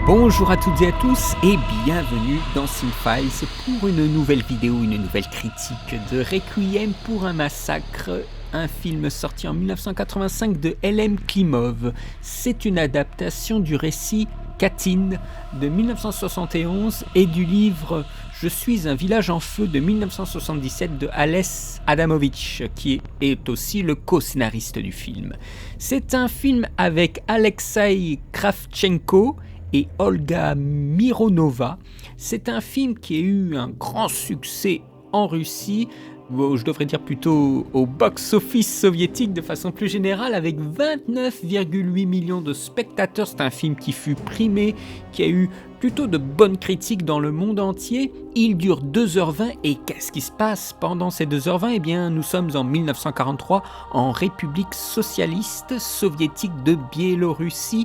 Bonjour à toutes et à tous et bienvenue dans Cinefiles pour une nouvelle vidéo, une nouvelle critique de Requiem pour un massacre, un film sorti en 1985 de L.M. Klimov. C'est une adaptation du récit Katyn de 1971 et du livre Je suis un village en feu de 1977 de Ales Adamovich, qui est aussi le co-scénariste du film. C'est un film avec Alexei Kravchenko et Olga Mironova. C'est un film qui a eu un grand succès en Russie, je devrais dire plutôt au box-office soviétique de façon plus générale, avec 29,8 millions de spectateurs. C'est un film qui fut primé, qui a eu plutôt de bonnes critiques dans le monde entier. Il dure 2h20 et qu'est-ce qui se passe pendant ces 2h20 ? Eh bien, nous sommes en 1943 en République socialiste soviétique de Biélorussie.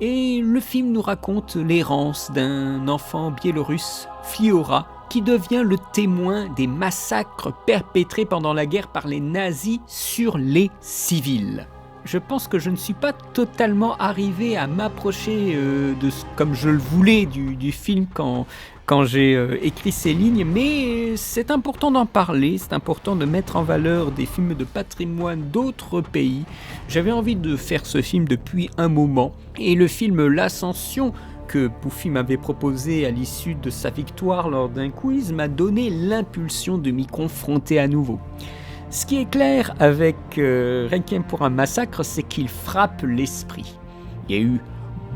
Et le film nous raconte l'errance d'un enfant biélorusse, Fiora, qui devient le témoin des massacres perpétrés pendant la guerre par les nazis sur les civils. Je pense que je ne suis pas totalement arrivé à m'approcher comme je le voulais du film quand j'ai écrit ces lignes, mais c'est important d'en parler, c'est important de mettre en valeur des films de patrimoine d'autres pays. J'avais envie de faire ce film depuis un moment, et le film L'Ascension, que Poufy m'avait proposé à l'issue de sa victoire lors d'un quiz, m'a donné l'impulsion de m'y confronter à nouveau. Ce qui est clair avec Requiem pour un massacre, c'est qu'il frappe l'esprit. Il y a eu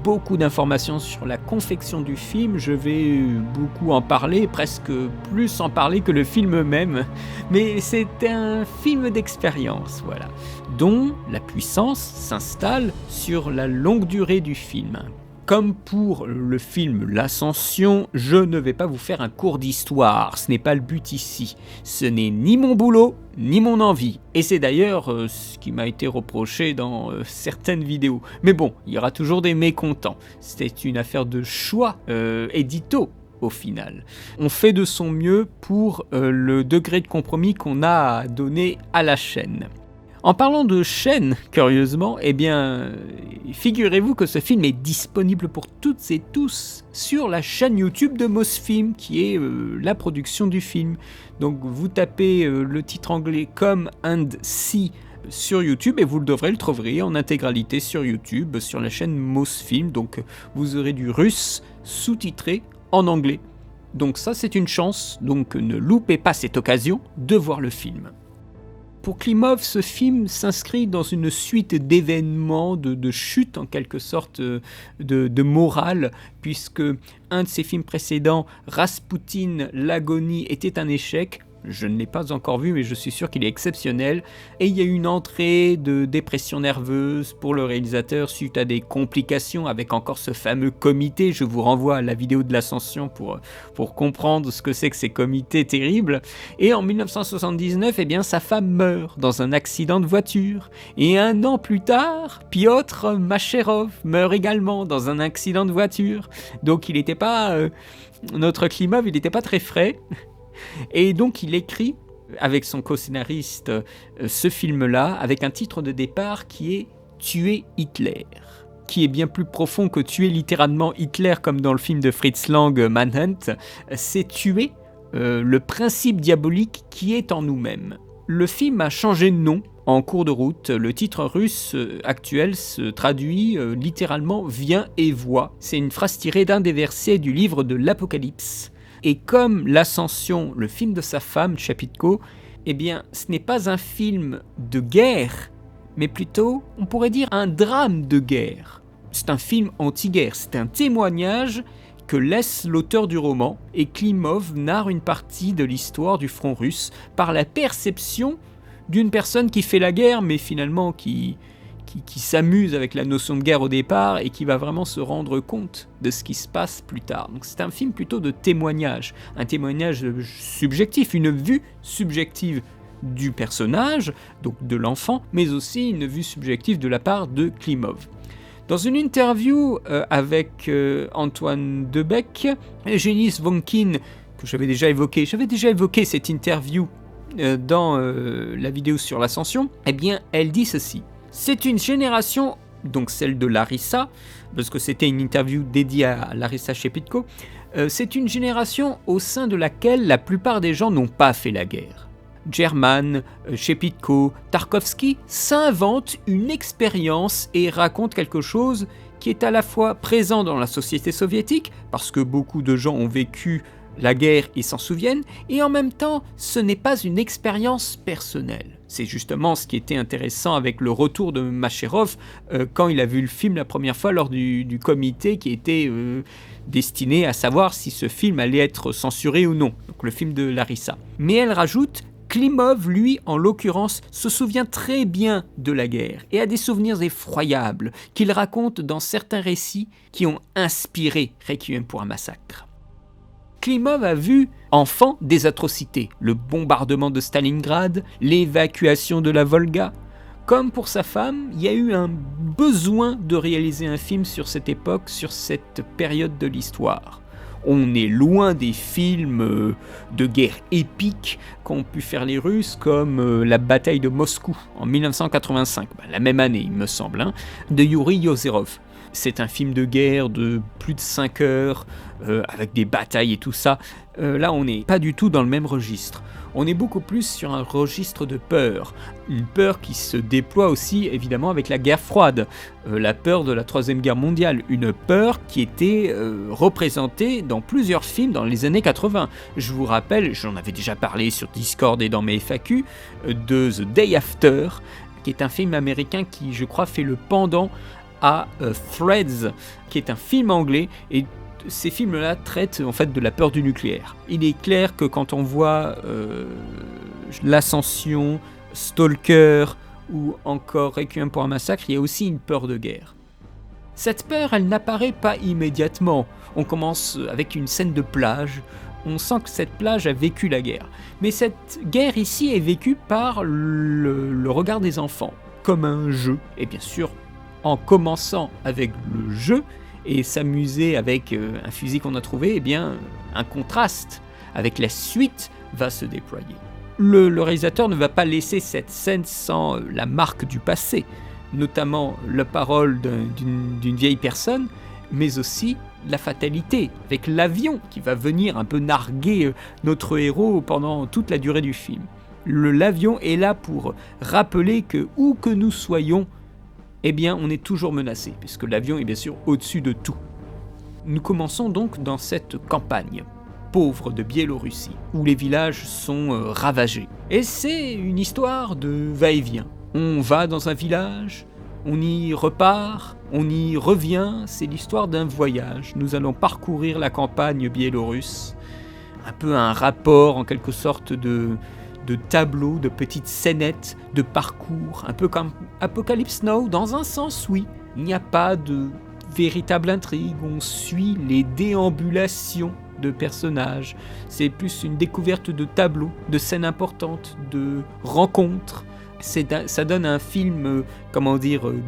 beaucoup d'informations sur la confection du film, je vais beaucoup en parler, presque plus en parler que le film même, mais c'est un film d'expérience, voilà, dont la puissance s'installe sur la longue durée du film. Comme pour le film L'Ascension, je ne vais pas vous faire un cours d'histoire, ce n'est pas le but ici. Ce n'est ni mon boulot, ni mon envie. Et c'est d'ailleurs ce qui m'a été reproché dans certaines vidéos. Mais bon, il y aura toujours des mécontents. C'est une affaire de choix édito. Au final, on fait de son mieux pour le degré de compromis qu'on a donné à la chaîne. En parlant de chaîne, curieusement, eh bien, figurez-vous que ce film est disponible pour toutes et tous sur la chaîne YouTube de Mosfilm, qui est la production du film. Donc vous tapez le titre anglais Come and See sur YouTube et vous le devrez le trouver en intégralité sur YouTube, sur la chaîne Mosfilm. Donc vous aurez du russe sous-titré en anglais. Donc ça c'est une chance, donc ne loupez pas cette occasion de voir le film. Pour Klimov, ce film s'inscrit dans une suite d'événements, de chutes en quelque sorte de morale, puisque un de ses films précédents, Rasputin, l'agonie, était un échec. Je ne l'ai pas encore vu, mais je suis sûr qu'il est exceptionnel. Et il y a eu une entrée de dépression nerveuse pour le réalisateur suite à des complications avec encore ce fameux comité. Je vous renvoie à la vidéo de l'Ascension pour comprendre ce que c'est que ces comités terribles. Et en 1979, eh bien, sa femme meurt dans un accident de voiture. Et un an plus tard, Piotr Macherov meurt également dans un accident de voiture. Donc il n'était pas... notre Klimov, il n'était pas très frais. Et donc il écrit avec son co-scénariste ce film-là avec un titre de départ qui est « Tuer Hitler », qui est bien plus profond que tuer littéralement Hitler comme dans le film de Fritz Lang Manhunt. C'est tuer le principe diabolique qui est en nous-mêmes. Le film a changé de nom en cours de route. Le titre russe actuel se traduit littéralement « Viens et vois ». C'est une phrase tirée d'un des versets du livre de l'Apocalypse. Et comme L'Ascension, le film de sa femme, Chapitko, eh bien, ce n'est pas un film de guerre, mais plutôt, on pourrait dire, un drame de guerre. C'est un film anti-guerre, c'est un témoignage que laisse l'auteur du roman, et Klimov narre une partie de l'histoire du front russe par la perception d'une personne qui fait la guerre, mais finalement qui s'amuse avec la notion de guerre au départ et qui va vraiment se rendre compte de ce qui se passe plus tard. Donc c'est un film plutôt de témoignage, un témoignage subjectif, une vue subjective du personnage, donc de l'enfant, mais aussi une vue subjective de la part de Klimov. Dans une interview avec Antoine Debec, Eugénie Svonkin, que j'avais déjà évoqué cette interview dans la vidéo sur l'Ascension, eh bien elle dit ceci. C'est une génération donc celle de Larissa, parce que c'était une interview dédiée à Larissa Shepitko, c'est une génération au sein de laquelle la plupart des gens n'ont pas fait la guerre. German, Shepitko, Tarkovsky s'inventent une expérience et racontent quelque chose qui est à la fois présent dans la société soviétique, parce que beaucoup de gens ont vécu la guerre et s'en souviennent, et en même temps, ce n'est pas une expérience personnelle. C'est justement ce qui était intéressant avec le retour de Macherov quand il a vu le film la première fois lors du comité qui était destiné à savoir si ce film allait être censuré ou non, donc le film de Larissa. Mais elle rajoute: Klimov, lui, en l'occurrence, se souvient très bien de la guerre et a des souvenirs effroyables qu'il raconte dans certains récits qui ont inspiré Requiem pour un massacre. Klimov a vu, enfant, des atrocités, le bombardement de Stalingrad, l'évacuation de la Volga. Comme pour sa femme, il y a eu un besoin de réaliser un film sur cette époque, sur cette période de l'histoire. On est loin des films de guerre épiques qu'ont pu faire les Russes, comme la bataille de Moscou en 1985, la même année il me semble, de Yuri Yozerov. C'est un film de guerre de plus de 5 heures, avec des batailles et tout ça. Là, on n'est pas du tout dans le même registre. On est beaucoup plus sur un registre de peur. Une peur qui se déploie aussi, évidemment, avec la guerre froide. La peur de la Troisième Guerre mondiale. Une peur qui était représentée dans plusieurs films dans les années 80. Je vous rappelle, j'en avais déjà parlé sur Discord et dans mes FAQ, de The Day After, qui est un film américain qui, je crois, fait le pendant à Threads, qui est un film anglais, et ces films-là traitent en fait de la peur du nucléaire. Il est clair que quand on voit L'Ascension, Stalker ou encore Requiem pour un massacre, il y a aussi une peur de guerre. Cette peur, elle n'apparaît pas immédiatement. On commence avec une scène de plage. On sent que cette plage a vécu la guerre. Mais cette guerre ici est vécue par le regard des enfants, comme un jeu. Et bien sûr, en commençant avec le jeu et s'amuser avec un fusil qu'on a trouvé, eh bien, un contraste avec la suite va se déployer. Le réalisateur ne va pas laisser cette scène sans la marque du passé, notamment la parole d'une vieille personne, mais aussi la fatalité, avec l'avion qui va venir un peu narguer notre héros pendant toute la durée du film. L'avion est là pour rappeler que où que nous soyons, eh bien, on est toujours menacé, puisque l'avion est bien sûr au-dessus de tout. Nous commençons donc dans cette campagne pauvre de Biélorussie, où les villages sont ravagés. Et c'est une histoire de va-et-vient. On va dans un village, on y repart, on y revient, c'est l'histoire d'un voyage. Nous allons parcourir la campagne biélorusse, un peu un rapport en quelque sorte de tableaux, de petites scénettes, de parcours, un peu comme Apocalypse Now, dans un sens oui. Il n'y a pas de véritable intrigue, on suit les déambulations de personnages. C'est plus une découverte de tableaux, de scènes importantes, de rencontres. Ça donne un film,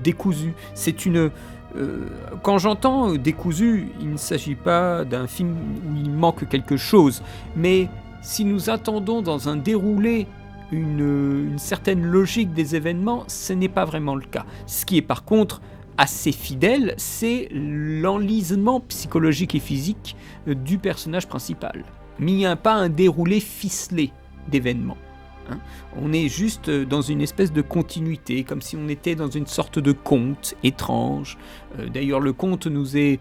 décousu. C'est une... quand j'entends décousu, il ne s'agit pas d'un film où il manque quelque chose, mais si nous attendons dans un déroulé une certaine logique des événements, ce n'est pas vraiment le cas. Ce qui est par contre assez fidèle, c'est l'enlisement psychologique et physique du personnage principal. Mais il n'y a pas un déroulé ficelé d'événements. On est juste dans une espèce de continuité, comme si on était dans une sorte de conte étrange. D'ailleurs, le conte nous est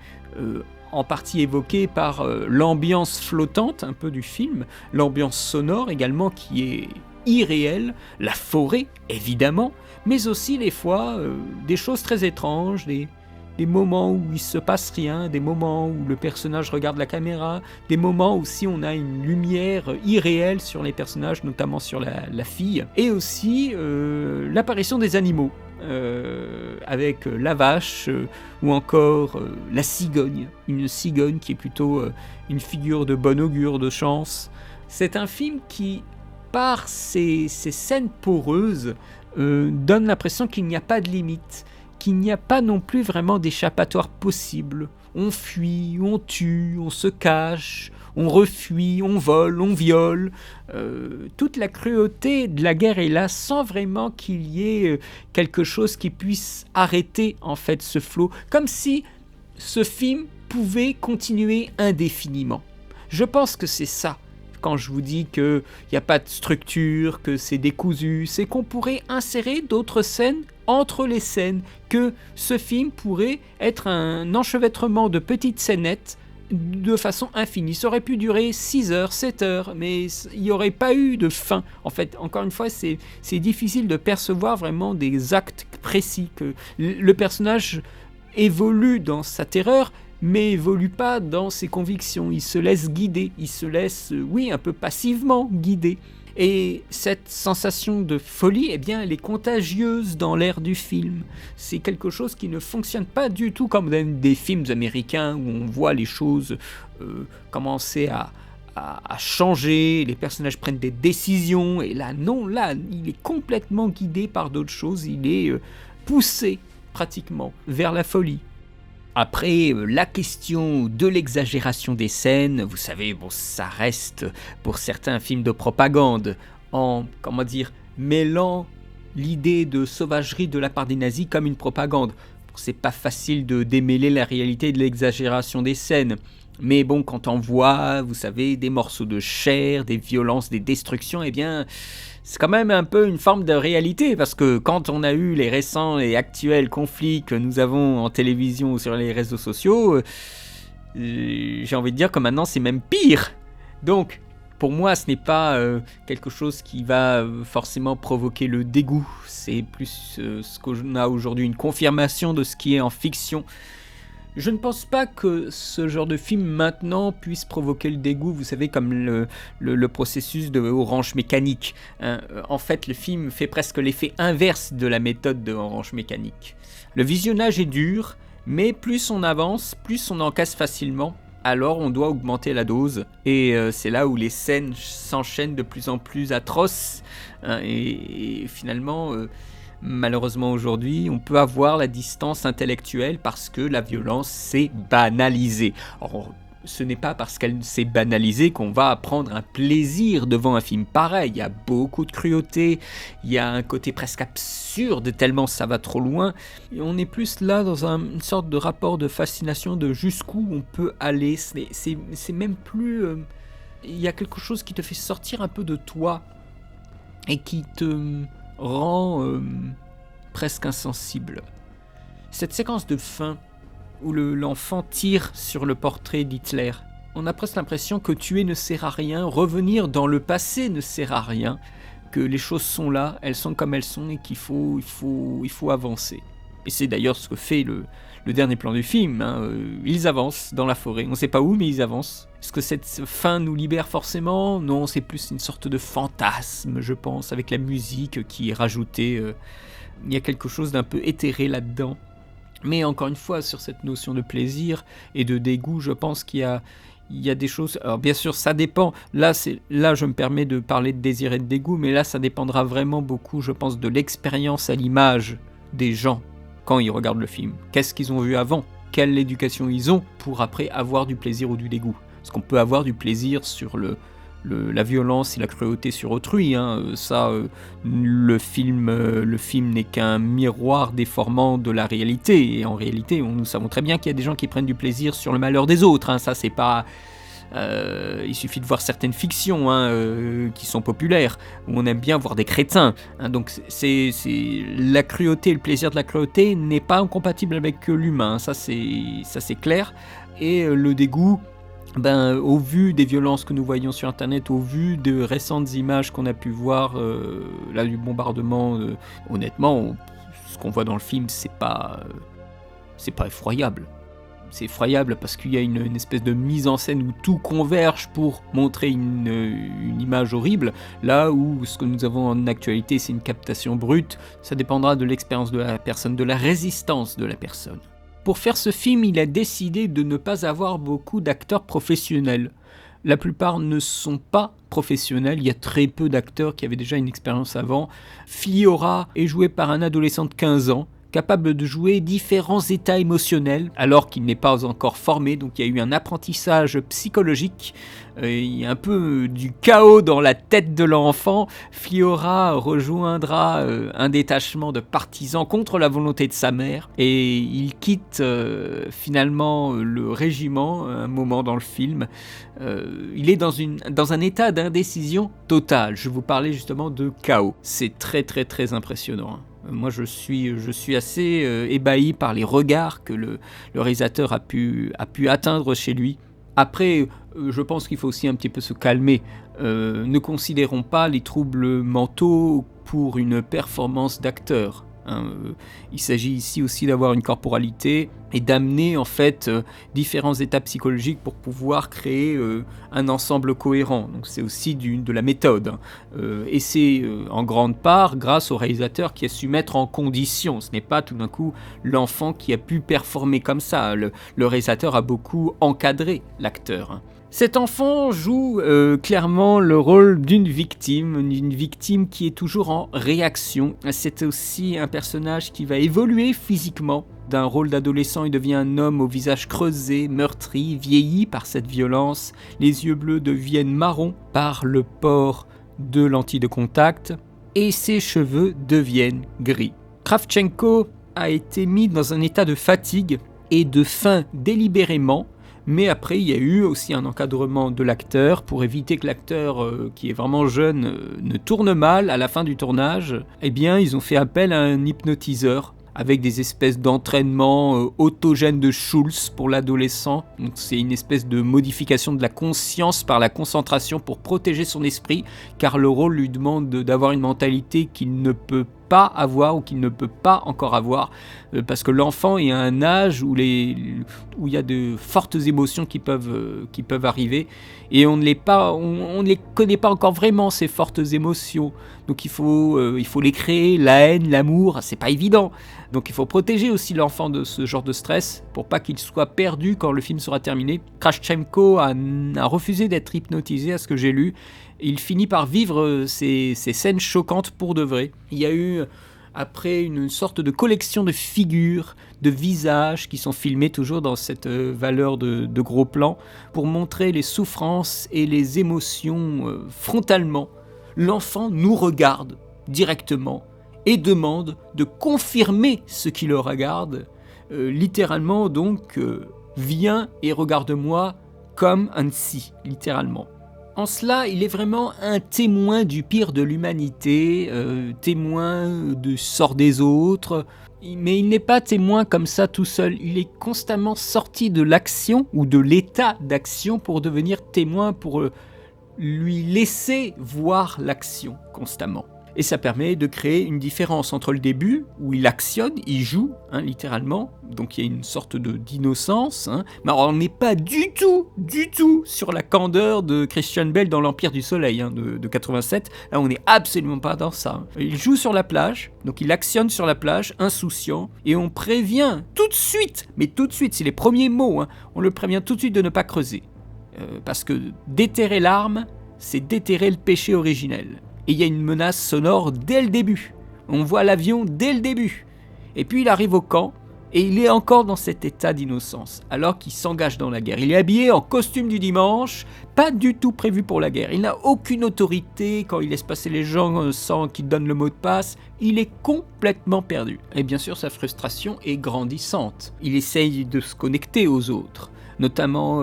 en partie évoqué par l'ambiance flottante un peu du film, l'ambiance sonore également qui est irréelle, la forêt évidemment, mais aussi des fois des choses très étranges, des moments où il se passe rien, des moments où le personnage regarde la caméra, des moments où aussi on a une lumière irréelle sur les personnages, notamment sur la fille, et aussi l'apparition des animaux, avec la vache ou encore la cigogne, une cigogne qui est plutôt une figure de bon augure, de chance. C'est un film qui, par ces scènes poreuses, donne l'impression qu'il n'y a pas de limite, qu'il n'y a pas non plus vraiment d'échappatoire possible. On fuit, on tue, on se cache, on refuit, on vole, on viole. Toute la cruauté de la guerre est là sans vraiment qu'il y ait quelque chose qui puisse arrêter en fait ce flot, comme si ce film pouvait continuer indéfiniment. Je pense que c'est ça. Quand je vous dis qu'il n'y a pas de structure, que c'est décousu, c'est qu'on pourrait insérer d'autres scènes entre les scènes, que ce film pourrait être un enchevêtrement de petites scénettes de façon infinie. Ça aurait pu durer 6 heures, 7 heures, mais il n'y aurait pas eu de fin. En fait, encore une fois, c'est difficile de percevoir vraiment des actes précis, que le personnage évolue dans sa terreur, mais évolue pas dans ses convictions. Il se laisse guider, il se laisse, oui, un peu passivement guider. Et cette sensation de folie, eh bien, elle est contagieuse dans l'air du film. C'est quelque chose qui ne fonctionne pas du tout comme dans des films américains où on voit les choses commencer à changer, les personnages prennent des décisions, et là, non, là, il est complètement guidé par d'autres choses, il est poussé pratiquement vers la folie. Après, la question de l'exagération des scènes, vous savez, bon, ça reste pour certains films de propagande, en, comment dire, mêlant l'idée de sauvagerie de la part des nazis comme une propagande. C'est pas facile de démêler la réalité de l'exagération des scènes. Mais bon, quand on voit, vous savez, des morceaux de chair, des violences, des destructions, eh bien, c'est quand même un peu une forme de réalité, parce que quand on a eu les récents et actuels conflits que nous avons en télévision ou sur les réseaux sociaux, j'ai envie de dire que maintenant c'est même pire. Donc, pour moi, ce n'est pas quelque chose qui va forcément provoquer le dégoût. C'est plus ce qu'on a aujourd'hui, une confirmation de ce qui est en fiction. Je ne pense pas que ce genre de film maintenant puisse provoquer le dégoût, vous savez, comme le processus de Orange Mécanique. Hein. En fait, le film fait presque l'effet inverse de la méthode de Orange Mécanique. Le visionnage est dur, mais plus on avance, plus on en casse facilement, alors on doit augmenter la dose. Et c'est là où les scènes s'enchaînent de plus en plus atroces. Hein, et finalement... malheureusement aujourd'hui, on peut avoir la distance intellectuelle parce que la violence s'est banalisée. Or, ce n'est pas parce qu'elle s'est banalisée qu'on va prendre un plaisir devant un film pareil. Il y a beaucoup de cruauté, il y a un côté presque absurde tellement ça va trop loin. Et on est plus là dans une sorte de rapport de fascination de jusqu'où on peut aller. C'est même plus... il y a quelque chose qui te fait sortir un peu de toi et qui te... rend presque insensible. Cette séquence de fin où l'enfant tire sur le portrait d'Hitler, on a presque l'impression que tuer ne sert à rien, revenir dans le passé ne sert à rien, que les choses sont là, elles sont comme elles sont et qu'il faut avancer. Et c'est d'ailleurs ce que fait le dernier plan du film. Hein. Ils avancent dans la forêt, on ne sait pas où, mais ils avancent. Est-ce que cette fin nous libère forcément ? Non, c'est plus une sorte de fantasme, je pense, avec la musique qui est rajoutée. Il y a quelque chose d'un peu éthéré là-dedans. Mais encore une fois, sur cette notion de plaisir et de dégoût, je pense qu'il y a des choses... Alors bien sûr, ça dépend. Là, je me permets de parler de désir et de dégoût, mais là, ça dépendra vraiment beaucoup, je pense, de l'expérience à l'image des gens quand ils regardent le film. Qu'est-ce qu'ils ont vu avant ? Quelle éducation ils ont pour après avoir du plaisir ou du dégoût ? Parce qu'on peut avoir du plaisir sur la violence et la cruauté sur autrui. Hein. Le film n'est qu'un miroir déformant de la réalité. Et en réalité, nous savons très bien qu'il y a des gens qui prennent du plaisir sur le malheur des autres. Hein. Ça, c'est pas... il suffit de voir certaines fictions qui sont populaires, où on aime bien voir des crétins. Hein. Donc la cruauté, le plaisir de la cruauté n'est pas incompatible avec l'humain. Ça c'est clair. Et le dégoût... au vu des violences que nous voyons sur internet, au vu de récentes images qu'on a pu voir là du bombardement, honnêtement, ce qu'on voit dans le film, c'est pas effroyable. C'est effroyable parce qu'il y a une espèce de mise en scène où tout converge pour montrer une image horrible, là où ce que nous avons en actualité, c'est une captation brute. Ça dépendra de l'expérience de la personne, de la résistance de la personne. Pour faire ce film, il a décidé de ne pas avoir beaucoup d'acteurs professionnels. La plupart ne sont pas professionnels, il y a très peu d'acteurs qui avaient déjà une expérience avant. Fiora est joué par un adolescent de 15 ans, capable de jouer différents états émotionnels alors qu'il n'est pas encore formé, donc il y a eu un apprentissage psychologique, il y a un peu du chaos dans la tête de l'enfant. Fiora rejoindra un détachement de partisans contre la volonté de sa mère et il quitte finalement le régiment à un moment dans le film. Il est dans un état d'indécision totale. Je vous parlais justement de chaos. C'est très très très impressionnant. Moi je suis assez ébahi par les regards que le réalisateur a pu atteindre chez lui. Après, je pense qu'il faut aussi un petit peu se calmer. Ne considérons pas les troubles mentaux pour une performance d'acteur. Il s'agit ici aussi d'avoir une corporalité et d'amener en fait différents états psychologiques pour pouvoir créer un ensemble cohérent. Donc c'est aussi de la méthode. Et c'est en grande part grâce au réalisateur qui a su mettre en condition. Ce n'est pas tout d'un coup l'enfant qui a pu performer comme ça. Le réalisateur a beaucoup encadré l'acteur. Cet enfant joue clairement le rôle d'une victime qui est toujours en réaction. C'est aussi un personnage qui va évoluer physiquement. D'un rôle d'adolescent, il devient un homme au visage creusé, meurtri, vieilli par cette violence. Les yeux bleus deviennent marrons par le port de lentilles de contact et ses cheveux deviennent gris. Kravchenko a été mis dans un état de fatigue et de faim délibérément. Mais après, il y a eu aussi un encadrement de l'acteur pour éviter que l'acteur, qui est vraiment jeune, ne tourne mal à la fin du tournage. Eh bien, ils ont fait appel à un hypnotiseur avec des espèces d'entraînements autogènes de Schulz pour l'adolescent. Donc, c'est une espèce de modification de la conscience par la concentration pour protéger son esprit, car le rôle lui demande d'avoir une mentalité qu'il ne peut pas avoir ou qu'il ne peut pas encore avoir, parce que l'enfant est à un âge où il y a de fortes émotions qui peuvent arriver et on ne les connaît pas encore vraiment, ces fortes émotions. Donc il faut les créer, la haine, l'amour, c'est pas évident. Donc il faut protéger aussi l'enfant de ce genre de stress pour pas qu'il soit perdu quand le film sera terminé. Kravchenko a refusé d'être hypnotisé à ce que j'ai lu. Il finit par vivre ces scènes choquantes pour de vrai. Il y a eu après une sorte de collection de figures, de visages qui sont filmés toujours dans cette valeur de gros plan pour montrer les souffrances et les émotions frontalement. L'enfant nous regarde directement et demande de confirmer ce qui le regarde. Littéralement donc, viens et regarde-moi comme un si, littéralement. En cela, il est vraiment un témoin du pire de l'humanité, témoin du sort des autres, mais il n'est pas témoin comme ça tout seul, il est constamment sorti de l'action ou de l'état d'action pour devenir témoin, pour lui laisser voir l'action constamment. Et ça permet de créer une différence entre le début, où il actionne, il joue, littéralement, donc il y a une sorte d'innocence, mais alors on n'est pas du tout sur la candeur de Christian Bale dans l'Empire du Soleil de 87, là on n'est absolument pas dans ça. Il joue sur la plage, donc il actionne sur la plage, insouciant, et on prévient tout de suite, c'est les premiers mots, on le prévient tout de suite de ne pas creuser. Parce que déterrer l'arme, c'est déterrer le péché originel. Et il y a une menace sonore dès le début. On voit l'avion dès le début. Et puis il arrive au camp et il est encore dans cet état d'innocence, alors qu'il s'engage dans la guerre. Il est habillé en costume du dimanche, pas du tout prévu pour la guerre. Il n'a aucune autorité quand il laisse passer les gens sans qu'il donne le mot de passe. Il est complètement perdu. Et bien sûr, sa frustration est grandissante. Il essaye de se connecter aux autres, notamment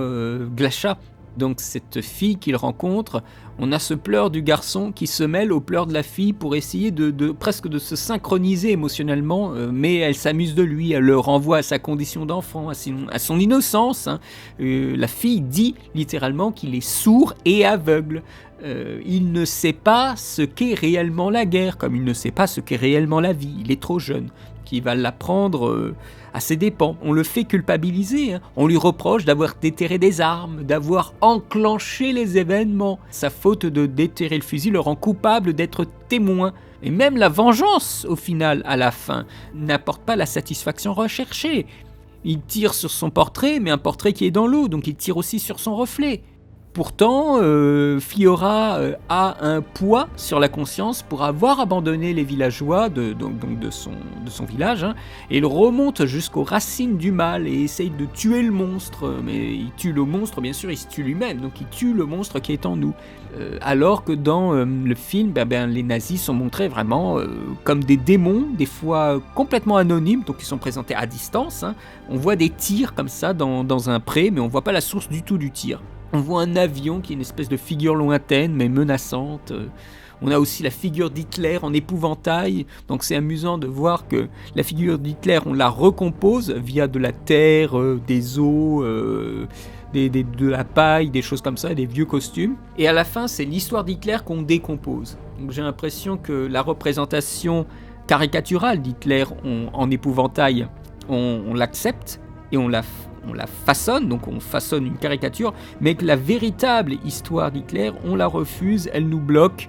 Glasha. Donc cette fille qu'il rencontre, on a ce pleur du garçon qui se mêle aux pleurs de la fille pour essayer presque de se synchroniser émotionnellement, mais elle s'amuse de lui, elle le renvoie à sa condition d'enfant, à son innocence. La fille dit littéralement qu'il est sourd et aveugle. Il ne sait pas ce qu'est réellement la guerre, comme il ne sait pas ce qu'est réellement la vie. Il est trop jeune, qu'il va l'apprendre à ses dépens. On le fait culpabiliser, on lui reproche d'avoir déterré des armes, d'avoir enclenché les événements. Sa faute de déterrer le fusil le rend coupable d'être témoin. Et même la vengeance, au final, à la fin, n'apporte pas la satisfaction recherchée. Il tire sur son portrait, mais un portrait qui est dans l'eau, donc il tire aussi sur son reflet. Pourtant, Fiora a un poids sur la conscience pour avoir abandonné les villageois de son village, hein, et il remonte jusqu'aux racines du mal et essaye de tuer le monstre. Mais il tue le monstre, bien sûr, il se tue lui-même, donc il tue le monstre qui est en nous. Alors que dans le film, les nazis sont montrés vraiment comme des démons, des fois complètement anonymes, donc ils sont présentés à distance. Hein. On voit des tirs comme ça dans un pré, mais on voit pas la source du tout du tir. On voit un avion qui est une espèce de figure lointaine mais menaçante. On a aussi la figure d'Hitler en épouvantail. Donc c'est amusant de voir que la figure d'Hitler, on la recompose via de la terre, des os, de la paille, des choses comme ça, des vieux costumes. Et à la fin, c'est l'histoire d'Hitler qu'on décompose. Donc j'ai l'impression que la représentation caricaturale d'Hitler en épouvantail, on l'accepte et on la façonne, donc on façonne une caricature, mais que la véritable histoire d'Hitler, on la refuse, elle nous bloque,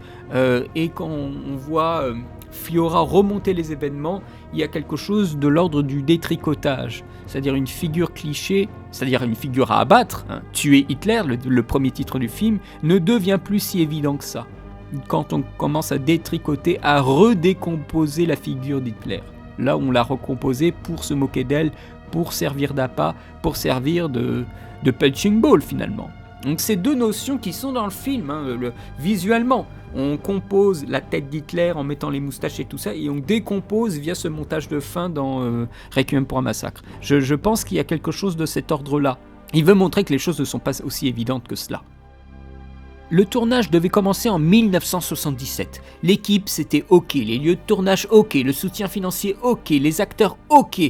et quand on voit Fiora remonter les événements, il y a quelque chose de l'ordre du détricotage, c'est-à-dire une figure cliché, c'est-à-dire une figure à abattre, hein. Tuer Hitler, le premier titre du film, ne devient plus si évident que ça, quand on commence à détricoter, à redécomposer la figure d'Hitler. Là, on l'a recomposée pour se moquer d'elle, pour servir d'appât, pour servir de punching ball finalement. Donc c'est deux notions qui sont dans le film, hein, visuellement. On compose la tête d'Hitler en mettant les moustaches et tout ça, et on décompose via ce montage de fin dans Requiem pour un massacre. Je pense qu'il y a quelque chose de cet ordre-là. Il veut montrer que les choses ne sont pas aussi évidentes que cela. Le tournage devait commencer en 1977. L'équipe, c'était OK. Les lieux de tournage, OK. Le soutien financier, OK. Les acteurs, OK.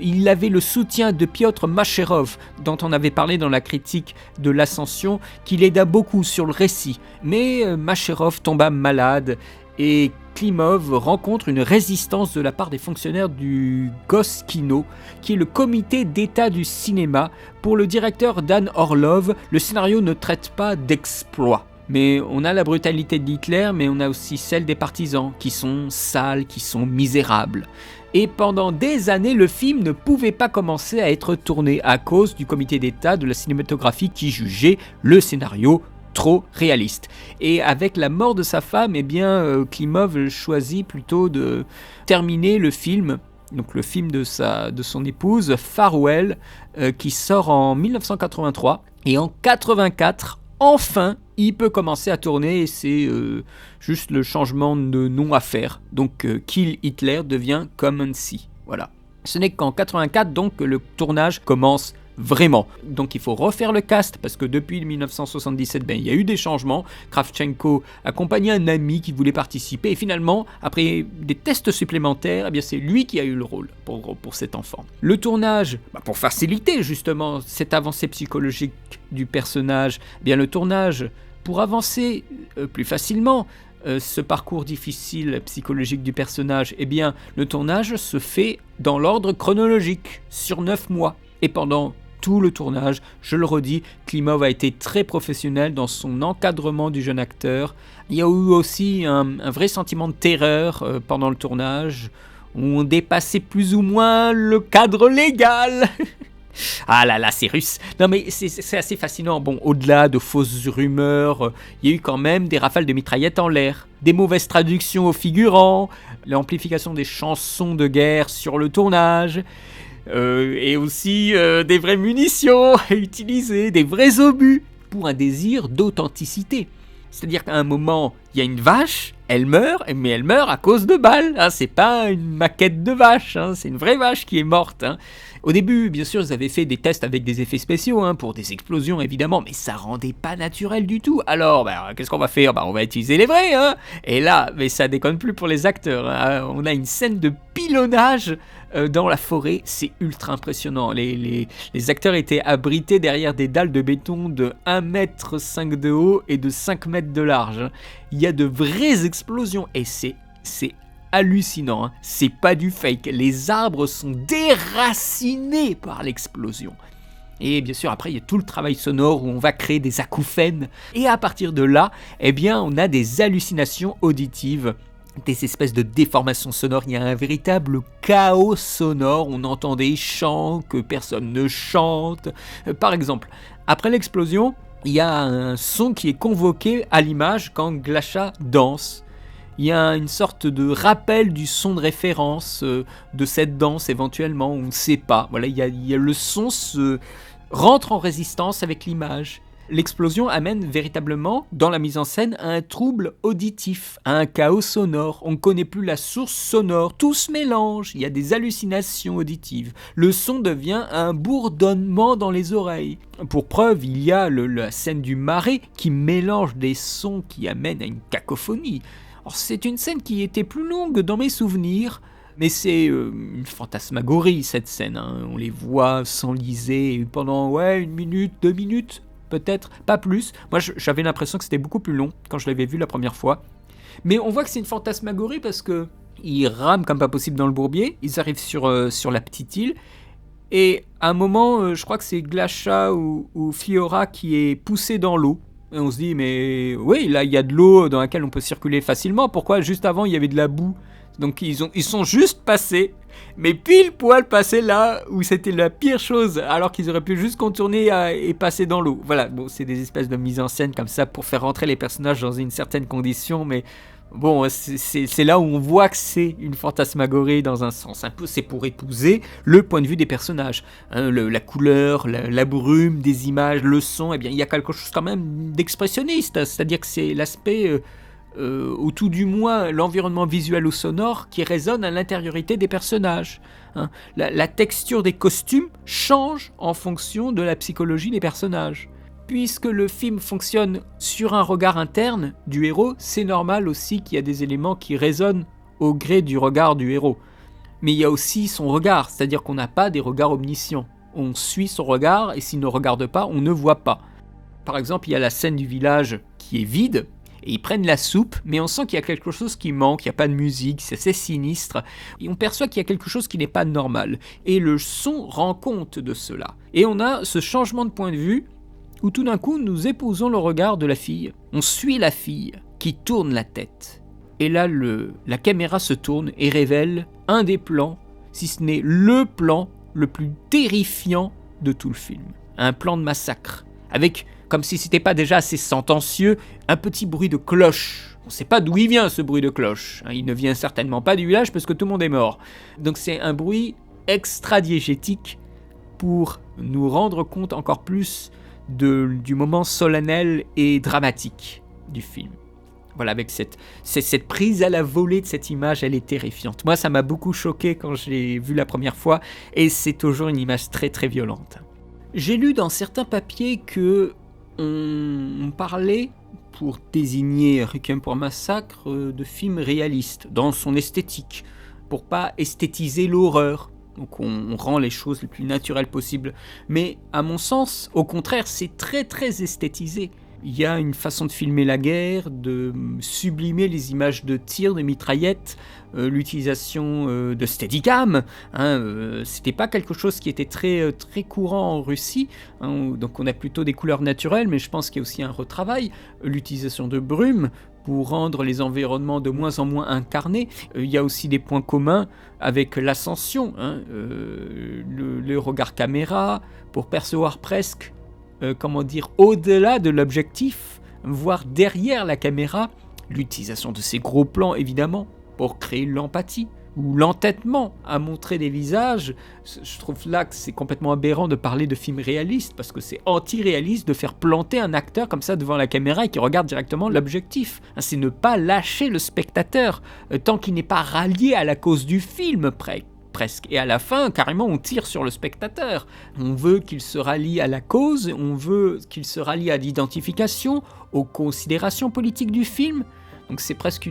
Il avait le soutien de Piotr Macherov, dont on avait parlé dans la critique de l'Ascension, qui l'aida beaucoup sur le récit. Mais Macherov tomba malade et Klimov rencontre une résistance de la part des fonctionnaires du Goskino, qui est le comité d'état du cinéma. Pour le directeur Dan Orlov, le scénario ne traite pas d'exploit. Mais on a la brutalité d'Hitler, mais on a aussi celle des partisans, qui sont sales, qui sont misérables. Et pendant des années, le film ne pouvait pas commencer à être tourné à cause du comité d'état de la cinématographie qui jugeait le scénario trop réaliste. Et avec la mort de sa femme, Klimov choisit plutôt de terminer le film, donc le film de son épouse, Farewell, qui sort en 1983. Et en 1984, enfin, il peut commencer à tourner et c'est juste le changement de nom à faire. Donc Kill Hitler devient Come and See. Voilà. Ce n'est qu'en 1984 donc que le tournage commence vraiment. Donc il faut refaire le cast parce que depuis 1977, il y a eu des changements. Kravchenko accompagnait un ami qui voulait participer et finalement, après des tests supplémentaires, c'est lui qui a eu le rôle pour cet enfant. Le tournage, pour faciliter justement cette avancée psychologique du personnage, le tournage, pour avancer plus facilement, ce parcours difficile psychologique du personnage, le tournage se fait dans l'ordre chronologique, sur 9 mois. Et pendant tout le tournage, je le redis, Klimov a été très professionnel dans son encadrement du jeune acteur. Il y a eu aussi un vrai sentiment de terreur pendant le tournage, où on dépassait plus ou moins le cadre légal. Ah là là, c'est russe. Non mais c'est assez fascinant. Bon, au-delà de fausses rumeurs, il y a eu quand même des rafales de mitraillettes en l'air, des mauvaises traductions aux figurants, l'amplification des chansons de guerre sur le tournage, et aussi des vraies munitions utilisées, des vrais obus, pour un désir d'authenticité. C'est-à-dire qu'à un moment, il y a une vache, elle meurt, mais elle meurt à cause de balles. Hein. C'est pas une maquette de vache, hein. C'est une vraie vache qui est morte. Hein. Au début, bien sûr, ils avaient fait des tests avec des effets spéciaux, pour des explosions évidemment, mais ça rendait pas naturel du tout. Alors, qu'est-ce qu'on va faire ? On va utiliser les vrais. Hein. Et là, mais ça déconne plus pour les acteurs. Hein. On a une scène de pilonnage dans la forêt, c'est ultra impressionnant. Les acteurs étaient abrités derrière des dalles de béton de 1,5 m de haut et de 5 mètres de large. Hein. Il y a de vraies explosions et c'est hallucinant, hein. C'est pas du fake. Les arbres sont déracinés par l'explosion. Et bien sûr, après, il y a tout le travail sonore où on va créer des acouphènes. Et à partir de là, on a des hallucinations auditives, des espèces de déformations sonores. Il y a un véritable chaos sonore. On entend des chants que personne ne chante. Par exemple, après l'explosion, il y a un son qui est convoqué à l'image quand Glasha danse. Il y a une sorte de rappel du son de référence de cette danse éventuellement, on ne sait pas. Voilà, le son se rentre en résistance avec l'image. L'explosion amène véritablement, dans la mise en scène, à un trouble auditif, à un chaos sonore. On ne connaît plus la source sonore, tout se mélange, il y a des hallucinations auditives. Le son devient un bourdonnement dans les oreilles. Pour preuve, il y a la scène du marais qui mélange des sons qui amènent à une cacophonie. Alors, c'est une scène qui était plus longue dans mes souvenirs, mais c'est une fantasmagorie cette scène. Hein. On les voit s'enliser pendant 1 minute, 2 minutes. Peut-être, pas plus. Moi, j'avais l'impression que c'était beaucoup plus long quand je l'avais vu la première fois. Mais on voit que c'est une fantasmagorie parce que ils rament comme pas possible dans le bourbier. Ils arrivent sur la petite île. Et à un moment, je crois que c'est Glasha ou Fiora qui est poussé dans l'eau. Et on se dit, mais oui, là, il y a de l'eau dans laquelle on peut circuler facilement. Pourquoi juste avant, il y avait de la boue ? Donc ils sont juste passés, mais pile poil passés là où c'était la pire chose, alors qu'ils auraient pu juste contourner et passer dans l'eau. Voilà, bon, c'est des espèces de mise en scène comme ça pour faire rentrer les personnages dans une certaine condition, mais bon, c'est là où on voit que c'est une fantasmagorie dans un sens. Un peu, c'est pour épouser le point de vue des personnages. Hein, la couleur, la brume des images, le son, eh bien, il y a quelque chose quand même d'expressionniste, c'est-à-dire que c'est l'aspect... ou tout du moins l'environnement visuel ou sonore qui résonne à l'intériorité des personnages. Hein. La texture des costumes change en fonction de la psychologie des personnages. Puisque le film fonctionne sur un regard interne du héros, c'est normal aussi qu'il y a des éléments qui résonnent au gré du regard du héros. Mais il y a aussi son regard, c'est-à-dire qu'on n'a pas des regards omniscients. On suit son regard et s'il ne regarde pas, on ne voit pas. Par exemple, il y a la scène du village qui est vide, et ils prennent la soupe, mais on sent qu'il y a quelque chose qui manque, il n'y a pas de musique, c'est assez sinistre, et on perçoit qu'il y a quelque chose qui n'est pas normal, et le son rend compte de cela. Et on a ce changement de point de vue, où tout d'un coup nous épousons le regard de la fille, on suit la fille, qui tourne la tête. Et là, la caméra se tourne et révèle un des plans, si ce n'est le plan le plus terrifiant de tout le film. Un plan de massacre, avec... comme si c'était pas déjà assez sentencieux, un petit bruit de cloche. On sait pas d'où il vient ce bruit de cloche. Il ne vient certainement pas du village parce que tout le monde est mort. Donc c'est un bruit extra-diégétique pour nous rendre compte encore plus du moment solennel et dramatique du film. Voilà, avec cette prise à la volée de cette image, elle est terrifiante. Moi, ça m'a beaucoup choqué quand je l'ai vu la première fois, et c'est toujours une image très très violente. J'ai lu dans certains papiers que on parlait, pour désigner Requiem pour un massacre, de film réaliste, dans son esthétique, pour pas esthétiser l'horreur. Donc on rend les choses les plus naturelles possibles. Mais à mon sens, au contraire, c'est très très esthétisé. Il y a une façon de filmer la guerre, de sublimer les images de tir, de mitraillettes, l'utilisation de Steadicam. C'était pas quelque chose qui était très, très courant en Russie. Donc on a plutôt des couleurs naturelles, mais je pense qu'il y a aussi un retravail. L'utilisation de brume pour rendre les environnements de moins en moins incarnés. Il y a aussi des points communs avec l'ascension, le regard caméra, pour percevoir presque au-delà de l'objectif, voire derrière la caméra, l'utilisation de ces gros plans évidemment, pour créer l'empathie, ou l'entêtement à montrer des visages. Je trouve là que c'est complètement aberrant de parler de film réaliste, parce que c'est anti-réaliste de faire planter un acteur comme ça devant la caméra et qui regarde directement l'objectif. C'est ne pas lâcher le spectateur, tant qu'il n'est pas rallié à la cause du film presque. Et à la fin, carrément, on tire sur le spectateur. On veut qu'il se rallie à la cause, on veut qu'il se rallie à l'identification, aux considérations politiques du film. Donc c'est presque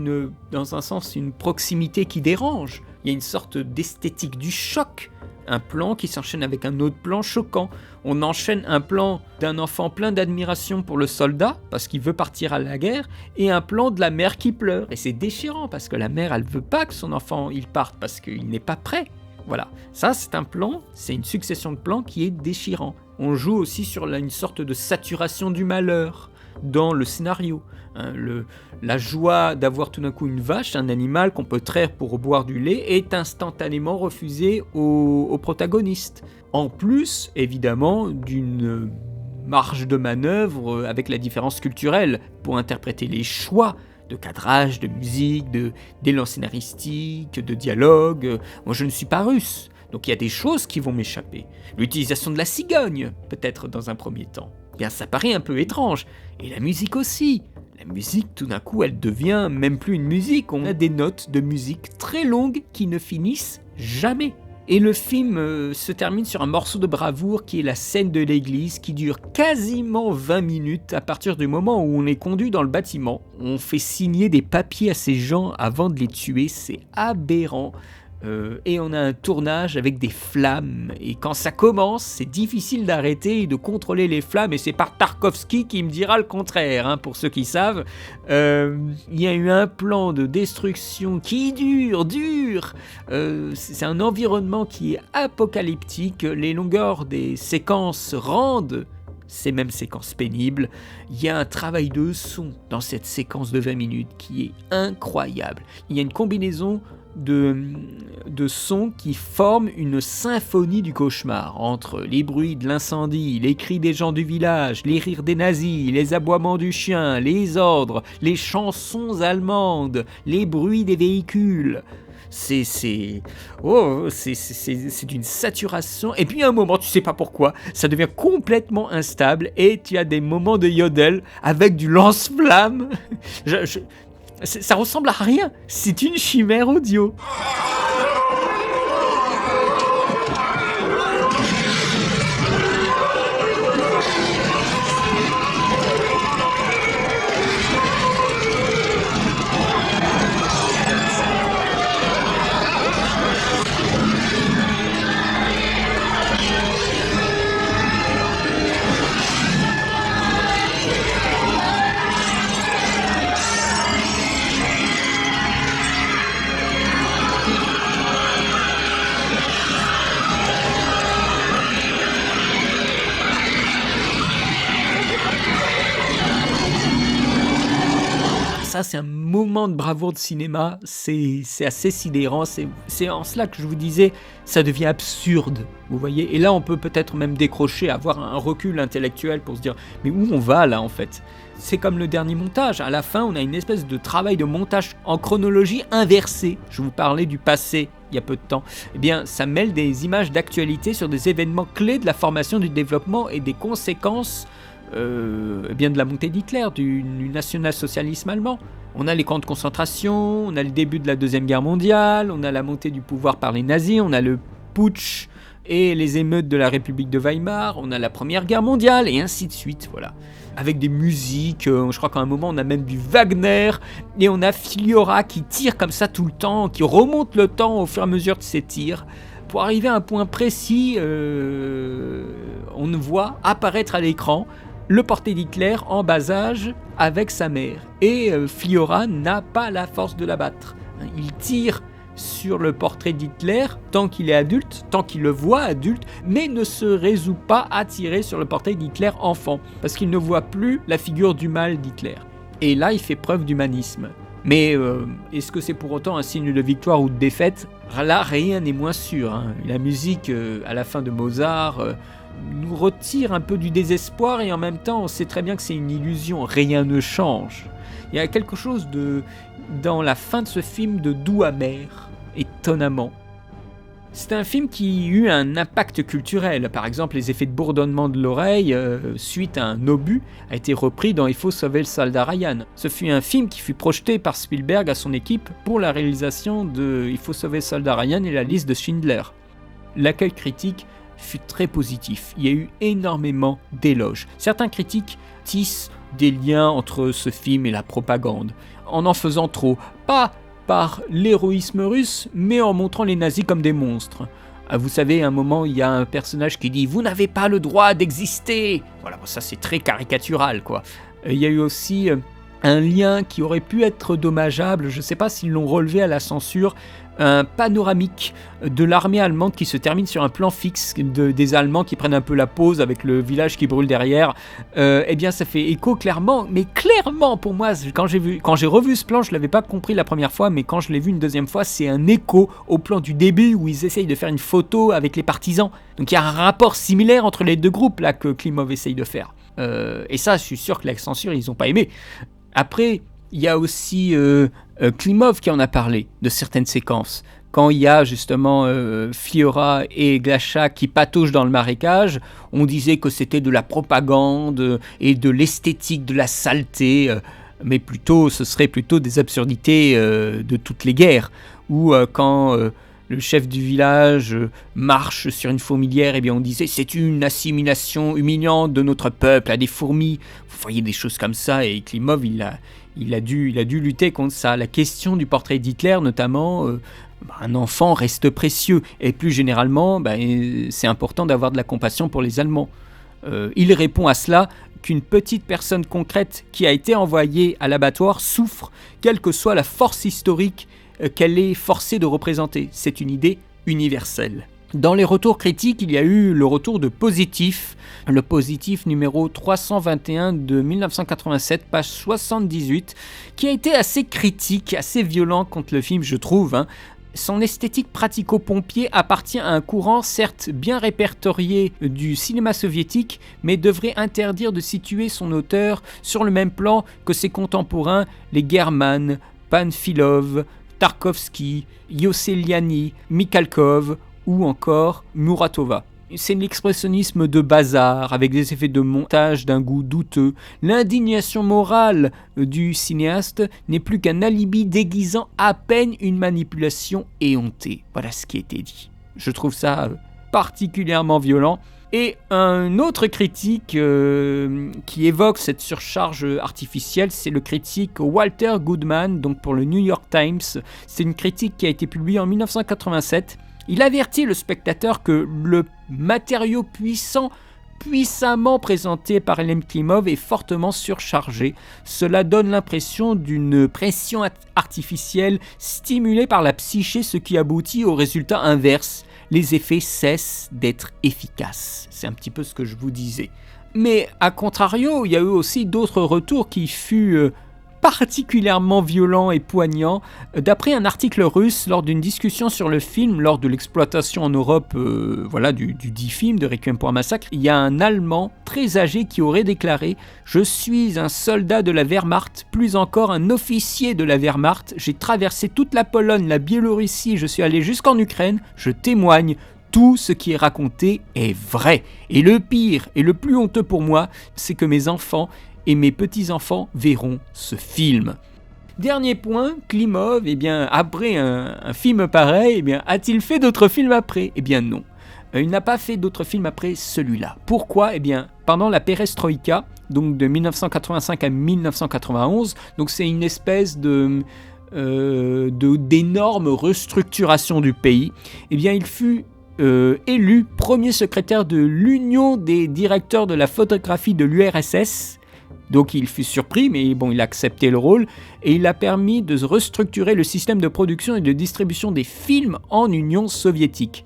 dans un sens, une proximité qui dérange. Il y a une sorte d'esthétique du choc. Un plan qui s'enchaîne avec un autre plan choquant. On enchaîne un plan d'un enfant plein d'admiration pour le soldat, parce qu'il veut partir à la guerre, et un plan de la mère qui pleure. Et c'est déchirant, parce que la mère, elle veut pas que son enfant il parte, parce qu'il n'est pas prêt. Voilà, ça c'est un plan, c'est une succession de plans qui est déchirant. On joue aussi sur une sorte de saturation du malheur dans le scénario. La joie d'avoir tout d'un coup une vache, un animal qu'on peut traire pour boire du lait, est instantanément refusée au protagoniste. En plus, évidemment, d'une marge de manœuvre avec la différence culturelle pour interpréter les choix de cadrage, de musique, d'élan scénaristique, de dialogue. Moi, je ne suis pas russe, donc il y a des choses qui vont m'échapper. L'utilisation de la cigogne, peut-être dans un premier temps. Bien, ça paraît un peu étrange. Et la musique aussi. La musique, tout d'un coup, elle devient même plus une musique. On a des notes de musique très longues qui ne finissent jamais. Et le film se termine sur un morceau de bravoure qui est la scène de l'église qui dure quasiment 20 minutes à partir du moment où on est conduit dans le bâtiment. On fait signer des papiers à ces gens avant de les tuer, c'est aberrant. Et on a un tournage avec des flammes, et quand ça commence, c'est difficile d'arrêter et de contrôler les flammes, et c'est par Tarkovsky qui me dira le contraire, hein, pour ceux qui savent. Il y a eu un plan de destruction qui dure, c'est un environnement qui est apocalyptique, les longueurs des séquences rendent ces mêmes séquences pénibles. Il y a un travail de son dans cette séquence de 20 minutes qui est incroyable. Il y a une combinaison de sons qui forment une symphonie du cauchemar, entre les bruits de l'incendie, les cris des gens du village, les rires des nazis, les aboiements du chien, les ordres, les chansons allemandes, les bruits des véhicules. C'est d'une saturation, et puis à un moment, tu sais pas pourquoi, ça devient complètement instable, et tu as des moments de yodel avec du lance-flamme. Ça ressemble à rien, c'est une chimère audio. Ça, c'est un moment de bravoure de cinéma, c'est assez sidérant, c'est en cela que je vous disais, ça devient absurde, vous voyez, et là on peut peut-être même décrocher, avoir un recul intellectuel pour se dire, mais où on va là en fait ? C'est comme le dernier montage, à la fin on a une espèce de travail de montage en chronologie inversée, je vous parlais du passé il y a peu de temps, eh bien ça mêle des images d'actualité sur des événements clés de la formation, du développement et des conséquences bien de la montée d'Hitler, du national-socialisme allemand. On a les camps de concentration, on a le début de la Deuxième Guerre mondiale, on a la montée du pouvoir par les nazis, on a le putsch et les émeutes de la République de Weimar, on a la Première Guerre mondiale, et ainsi de suite, voilà. Avec des musiques, je crois qu'à un moment on a même du Wagner, et on a Filiora qui tire comme ça tout le temps, qui remonte le temps au fur et à mesure de ses tirs. Pour arriver à un point précis, on voit apparaître à l'écran le portrait d'Hitler en bas âge avec sa mère. Et Fliora n'a pas la force de l'abattre. Il tire sur le portrait d'Hitler tant qu'il est adulte, tant qu'il le voit adulte, mais ne se résout pas à tirer sur le portrait d'Hitler enfant, parce qu'il ne voit plus la figure du mal d'Hitler. Et là, il fait preuve d'humanisme. Mais est-ce que c'est pour autant un signe de victoire ou de défaite ? Là, rien n'est moins sûr, hein. La musique, à la fin de Mozart, nous retire un peu du désespoir, et en même temps, on sait très bien que c'est une illusion, rien ne change. Il y a quelque chose dans la fin de ce film de doux amer, étonnamment. C'est un film qui eut un impact culturel. Par exemple, les effets de bourdonnement de l'oreille suite à un obus a été repris dans Il faut sauver le soldat Ryan. Ce fut un film qui fut projeté par Spielberg à son équipe pour la réalisation de Il faut sauver le soldat Ryan et la liste de Schindler. L'accueil critique fut très positif. Il y a eu énormément d'éloges. Certains critiques tissent des liens entre ce film et la propagande, en faisant trop. Pas par l'héroïsme russe, mais en montrant les nazis comme des monstres. Vous savez, à un moment, il y a un personnage qui dit « Vous n'avez pas le droit d'exister !» Voilà, ça c'est très caricatural, quoi. Il y a eu aussi un lien qui aurait pu être dommageable, je ne sais pas s'ils l'ont relevé à la censure, un panoramique de l'armée allemande qui se termine sur un plan fixe des Allemands qui prennent un peu la pause avec le village qui brûle derrière. Eh bien, ça fait écho clairement, mais clairement pour moi, quand j'ai revu ce plan, je l'avais pas compris la première fois, mais quand je l'ai vu une deuxième fois, c'est un écho au plan du début où ils essayent de faire une photo avec les partisans. Donc il y a un rapport similaire entre les deux groupes là que Klimov essaye de faire. Et ça, je suis sûr que la censure, ils n'ont pas aimé. Après, il y a aussi Klimov qui en a parlé, de certaines séquences. Quand il y a justement Fiora et Glasha qui pataugent dans le marécage, on disait que c'était de la propagande et de l'esthétique de la saleté, mais plutôt, ce serait plutôt des absurdités de toutes les guerres. Ou quand le chef du village marche sur une fourmilière, eh bien on disait c'est une assimilation humiliante de notre peuple à des fourmis. Vous voyez des choses comme ça, et Klimov il a dû lutter contre ça. La question du portrait d'Hitler notamment, un enfant reste précieux, et plus généralement c'est important d'avoir de la compassion pour les Allemands. Il répond à cela qu'une petite personne concrète qui a été envoyée à l'abattoir souffre, quelle que soit la force historique qu'elle est forcée de représenter. C'est une idée universelle. Dans les retours critiques, il y a eu le retour de Positif, le Positif numéro 321 de 1987, page 78, qui a été assez critique, assez violent contre le film, je trouve. Son esthétique pratico-pompier appartient à un courant certes bien répertorié du cinéma soviétique, mais devrait interdire de situer son auteur sur le même plan que ses contemporains, les German, Panfilov, Tarkovsky, Yosseliani, Mikhalkov ou encore Muratova. C'est l'expressionnisme de bazar, avec des effets de montage d'un goût douteux. L'indignation morale du cinéaste n'est plus qu'un alibi déguisant à peine une manipulation éhontée. Voilà ce qui a été dit. Je trouve ça particulièrement violent. Et un autre critique qui évoque cette surcharge artificielle, c'est le critique Walter Goodman, donc pour le New York Times. C'est une critique qui a été publiée en 1987. Il avertit le spectateur que le matériau puissamment présenté par Elem Klimov est fortement surchargé. Cela donne l'impression d'une pression artificielle stimulée par la psyché, ce qui aboutit au résultat inverse. Les effets cessent d'être efficaces. C'est un petit peu ce que je vous disais. Mais à contrario, il y a eu aussi d'autres retours qui furent particulièrement violents et poignants. D'après un article russe, lors d'une discussion sur le film, lors de l'exploitation en Europe du dit film de Requiem pour un massacre, il y a un Allemand très âgé qui aurait déclaré « Je suis un soldat de la Wehrmacht, plus encore un officier de la Wehrmacht. J'ai traversé toute la Pologne, la Biélorussie, je suis allé jusqu'en Ukraine, je témoigne. Tout ce qui est raconté est vrai. Et le pire et le plus honteux pour moi, c'est que mes enfants et mes petits-enfants verront ce film. » Dernier point, Klimov, après un film pareil, a-t-il fait d'autres films après ? Non. Il n'a pas fait d'autres films après celui-là. Pourquoi ? Pendant la perestroïka, donc de 1985 à 1991, donc c'est une espèce d'énorme restructuration du pays, il fut élu premier secrétaire de l'Union des directeurs de la photographie de l'URSS. Donc il fut surpris, mais il a accepté le rôle, et il a permis de restructurer le système de production et de distribution des films en Union soviétique.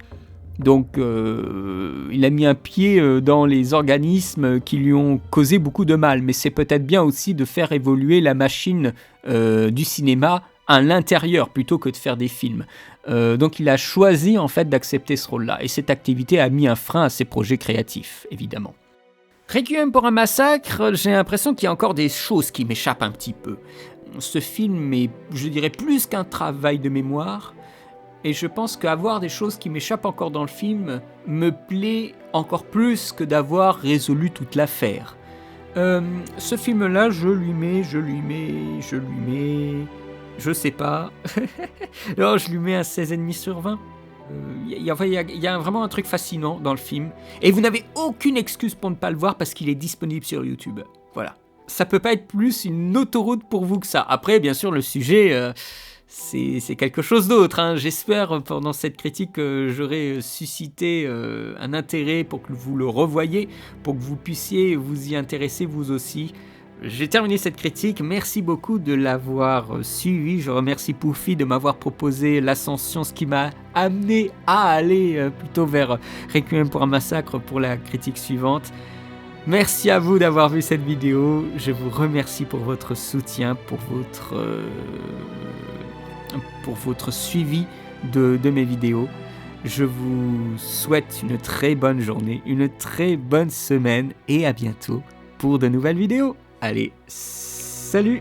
Donc il a mis un pied dans les organismes qui lui ont causé beaucoup de mal, mais c'est peut-être bien aussi de faire évoluer la machine du cinéma à l'intérieur plutôt que de faire des films. Donc il a choisi en fait d'accepter ce rôle-là, et cette activité a mis un frein à ses projets créatifs, évidemment. Requiem pour un massacre, j'ai l'impression qu'il y a encore des choses qui m'échappent un petit peu. Ce film est, je dirais, plus qu'un travail de mémoire, et je pense qu'avoir des choses qui m'échappent encore dans le film me plaît encore plus que d'avoir résolu toute l'affaire. Ce film-là, je lui mets, je sais pas. Non, je lui mets un 16,5 sur 20. Il y a vraiment un truc fascinant dans le film. Et vous n'avez aucune excuse pour ne pas le voir parce qu'il est disponible sur YouTube. Voilà. Ça peut pas être plus une autoroute pour vous que ça. Après, bien sûr, le sujet, c'est quelque chose d'autre. J'espère, pendant cette critique, j'aurai suscité un intérêt pour que vous le revoyiez, pour que vous puissiez vous y intéresser vous aussi. J'ai terminé cette critique, merci beaucoup de l'avoir suivi. Je remercie Poufy de m'avoir proposé l'ascension, ce qui m'a amené à aller plutôt vers Requiem pour un massacre pour la critique suivante. Merci à vous d'avoir vu cette vidéo, je vous remercie pour votre soutien, pour votre suivi de mes vidéos. Je vous souhaite une très bonne journée, une très bonne semaine et à bientôt pour de nouvelles vidéos. Allez, salut!